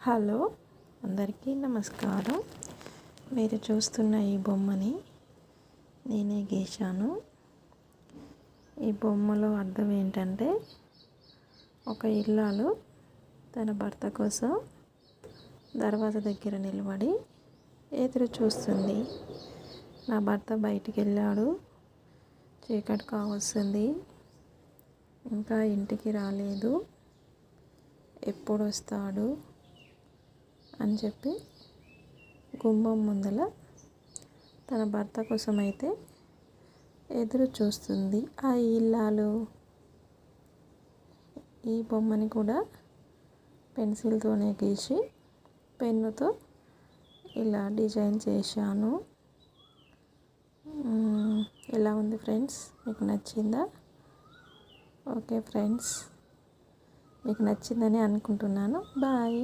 Hello, అందరికీ నమస్కారం. మీరు చూస్తున్న ఈ బొమ్మని నేనే గీశాను. ఈ బొమ్మలో అర్థం ఏంటంటే, ఒక ఇల్లాలు తన భర్త కోసం దర్వాజా దగ్గర నిలబడి ఎదురు చూస్తుంది. నా భర్త బయటికి వెళ్ళాడు, చీకటి కావస్తుంది, ఇంకా ఇంటికి రాలేదు, ఎప్పుడు వస్తాడు అని చెప్పి గుమ్మం ముందల తన భర్త కోసం అయితే ఎదురు చూస్తుంది ఆ ఇల్లాలు. ఈ బొమ్మని కూడా పెన్సిల్తోనే గీసి పెన్నుతో ఇలా డిజైన్ చేశాను. ఎలా ఉంది ఫ్రెండ్స్? మీకు నచ్చిందా? ఓకే ఫ్రెండ్స్, మీకు నచ్చిందని అనుకుంటున్నాను. బాయ్.